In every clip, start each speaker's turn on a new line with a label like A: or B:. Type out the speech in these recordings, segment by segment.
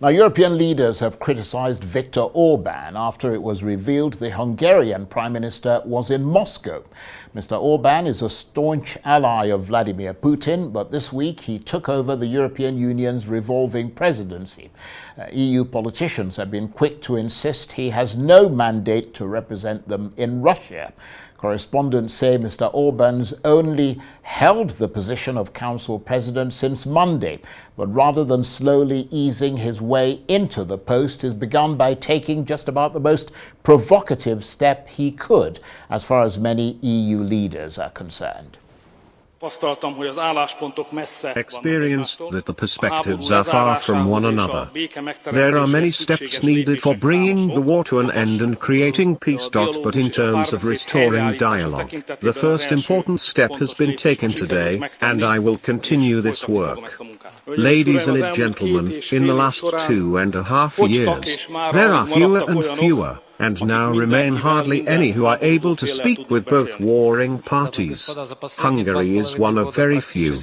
A: Now, European leaders have criticized Viktor Orban after it was revealed the Hungarian Prime Minister was in Moscow. Mr. Orban is a staunch ally of Vladimir Putin, but this week he took over the European Union's revolving presidency. EU politicians have been quick to insist he has no mandate to represent them in Russia. Correspondents say Mr. Orban's only held the position of Council President since Monday, but rather than slowly easing his way into the post, has begun by taking just about the most provocative step he could, as far as many EU leaders are concerned.
B: Experienced that the perspectives are far from one another. There are many steps needed for bringing the war to an end and creating peace. But in terms of restoring dialogue, the first important step has been taken today, and I will continue this work. Ladies and gentlemen, in the last 2.5 years, there are fewer and fewer, and now remain hardly any who are able to speak with both warring parties. Hungary is one of very few.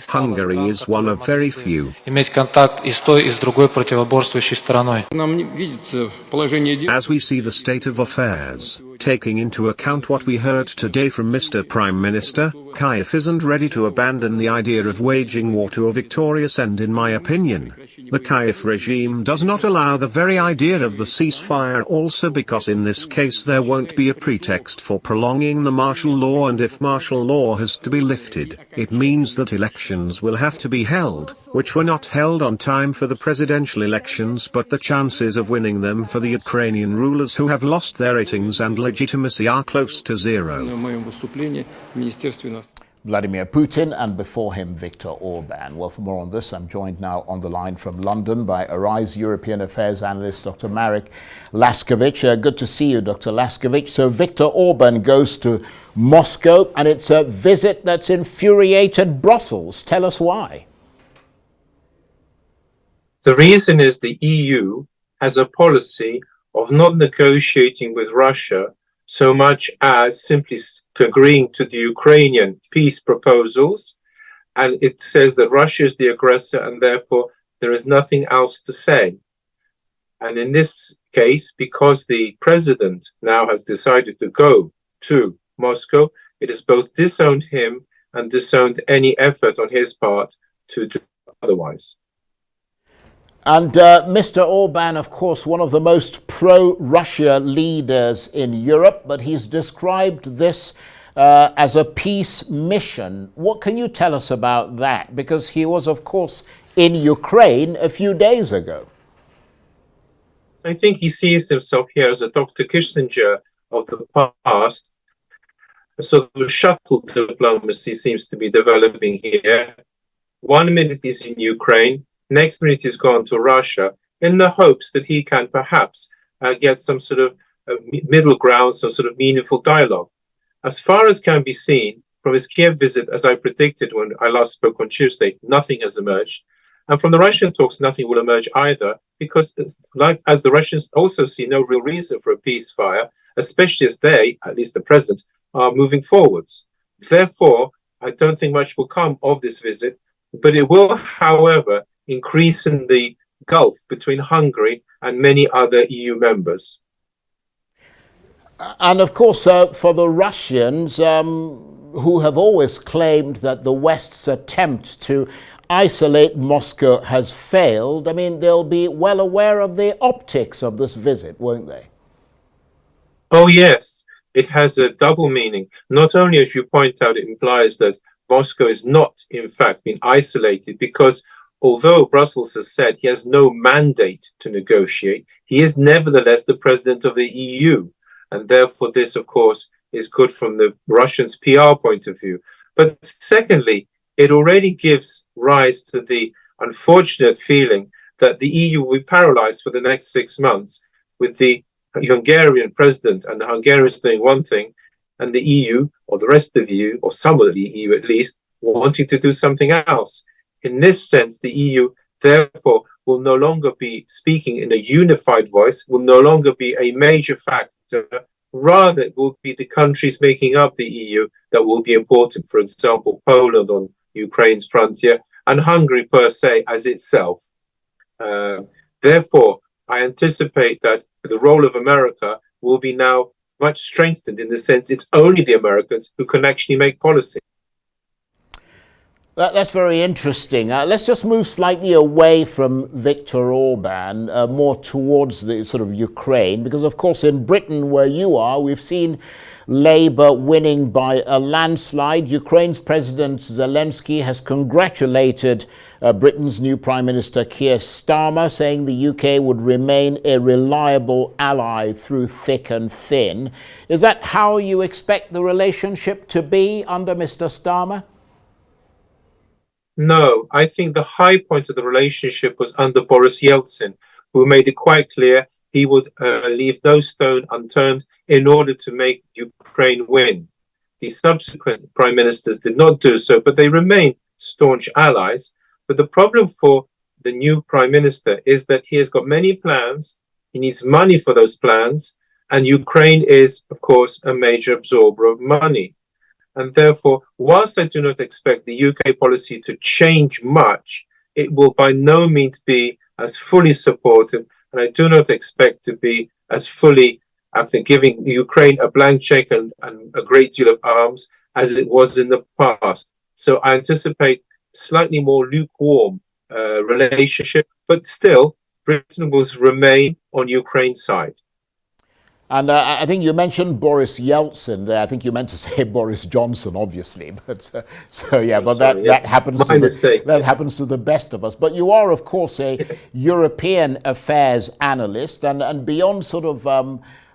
B: Hungary is one of very few. As we see the state of affairs, taking into account what we heard today from Mr. Prime Minister, Kyiv isn't ready to abandon the idea of waging war to a victorious end. In my opinion, the Kyiv regime does not allow the very idea of the ceasefire, also because in this case there won't be a pretext for prolonging the martial law, and if martial law has to be lifted, it means that elections will have to be held, which were not held on time for the presidential elections, but the chances of winning them for the Ukrainian rulers who have lost their ratings and legitimacy are close to zero.
A: Vladimir Putin, and before him Viktor Orban. Well, for more on this, I'm joined now on the line from London by Arise European Affairs analyst Dr. Marek Laskiewicz. Good to see you, Dr. Laskiewicz. So Viktor Orban goes to Moscow, and it's a visit that's infuriated Brussels. Tell us why.
C: The reason is the EU has a policy of not negotiating with Russia so much as simply agreeing to the Ukrainian peace proposals, and it says that Russia is the aggressor and therefore there is nothing else to say. And in this case, because the president now has decided to go to Moscow, it has both disowned him and disowned any effort on his part to do otherwise.
A: And Mr. Orban, of course, one of the most pro-Russia leaders in Europe, but he's described this as a peace mission. What can you tell us about that? Because he was, of course, in Ukraine a few days ago.
C: I think he sees himself here as a Dr. Kissinger of the past. So the shuttle diplomacy seems to be developing here. 1 minute he's in Ukraine, next minute he's gone to Russia, in the hopes that he can perhaps get some sort of middle ground, some sort of meaningful dialogue. As far as can be seen from his Kiev visit, as I predicted when I last spoke on Tuesday, nothing has emerged. And from the Russian talks, nothing will emerge either, because as the Russians also see no real reason for a ceasefire, especially as they, at least the president, are moving forwards. Therefore, I don't think much will come of this visit, but it will, however, increase in the gulf between Hungary and many other EU members.
A: And of course, for the Russians, who have always claimed that the West's attempt to isolate Moscow has failed, I mean, they'll be well aware of the optics of this visit, won't they?
C: Oh, yes. It has a double meaning. Not only, as you point out, it implies that Moscow is not, in fact, being isolated, because although Brussels has said he has no mandate to negotiate, he is nevertheless the president of the EU. And therefore, this, of course, is good from the Russians' PR point of view. But secondly, it already gives rise to the unfortunate feeling that the EU will be paralyzed for the next 6 months, with the Hungarian president and the Hungarians doing one thing, and the EU, or the rest of the EU, or some of the EU at least, wanting to do something else. In this sense, the EU, therefore, will no longer be speaking in a unified voice, will no longer be a major factor. Rather, it will be the countries making up the EU that will be important. For example, Poland on Ukraine's frontier, and Hungary per se as itself. Therefore, I anticipate that the role of America will be now much strengthened in the sense it's only the Americans who can actually make policy.
A: That's very interesting. Let's just move slightly away from Viktor Orban, more towards the sort of Ukraine, because of course in Britain, where you are, we've seen Labour winning by a landslide. Ukraine's President Zelensky has congratulated Britain's new Prime Minister Keir Starmer, saying the UK would remain a reliable ally through thick and thin. Is that how you expect the relationship to be under Mr. Starmer?
C: No, I think the high point of the relationship was under Boris Yeltsin, who made it quite clear he would leave no stone unturned in order to make Ukraine win. The subsequent prime ministers did not do so, but they remain staunch allies. But the problem for the new prime minister is that he has got many plans. He needs money for those plans. And Ukraine is, of course, a major absorber of money. And therefore, whilst I do not expect the UK policy to change much, it will by no means be as fully supportive. And I do not expect to be as fully, after giving Ukraine a blank check and a great deal of arms, as it was in the past. So I anticipate slightly more lukewarm relationship, but still, Britain will remain on Ukraine's side.
A: And I think you mentioned Boris Yeltsin there. I think you meant to say Boris Johnson, obviously. But that happens to the best of us. But you are, of course, a European affairs analyst, and beyond sort of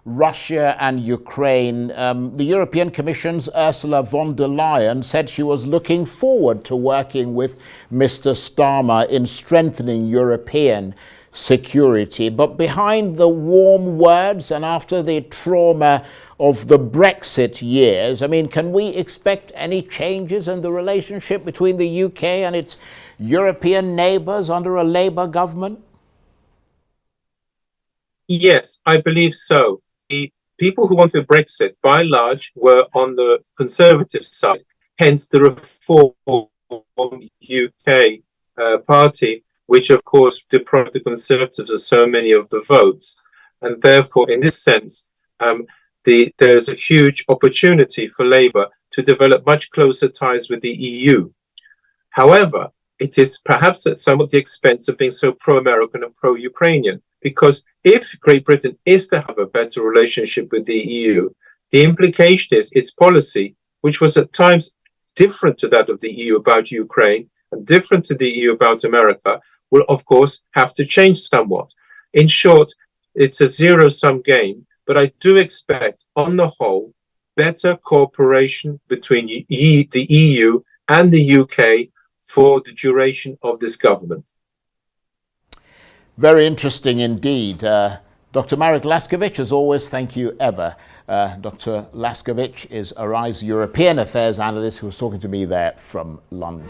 A: Russia and Ukraine, the European Commission's Ursula von der Leyen said she was looking forward to working with Mr. Starmer in strengthening European security. But behind the warm words and after the trauma of the Brexit years, I mean, can we expect any changes in the relationship between the UK and its European neighbours under a Labour government?
C: Yes, I believe so. The people who wanted Brexit, by and large, were on the Conservative side. Hence the Reform UK party, which of course deprived the Conservatives of so many of the votes. And therefore, in this sense, there's a huge opportunity for Labour to develop much closer ties with the EU. However, it is perhaps at some of the expense of being so pro-American and pro-Ukrainian, because if Great Britain is to have a better relationship with the EU, the implication is its policy, which was at times different to that of the EU about Ukraine and different to the EU about America, will of course have to change somewhat. In short, it's a zero-sum game, but I do expect, on the whole, better cooperation between the EU and the UK for the duration of this government.
A: Very interesting indeed. Dr. Marek Laskiewicz, as always, thank you ever. Dr. Laskiewicz is Arise European Affairs analyst who was talking to me there from London.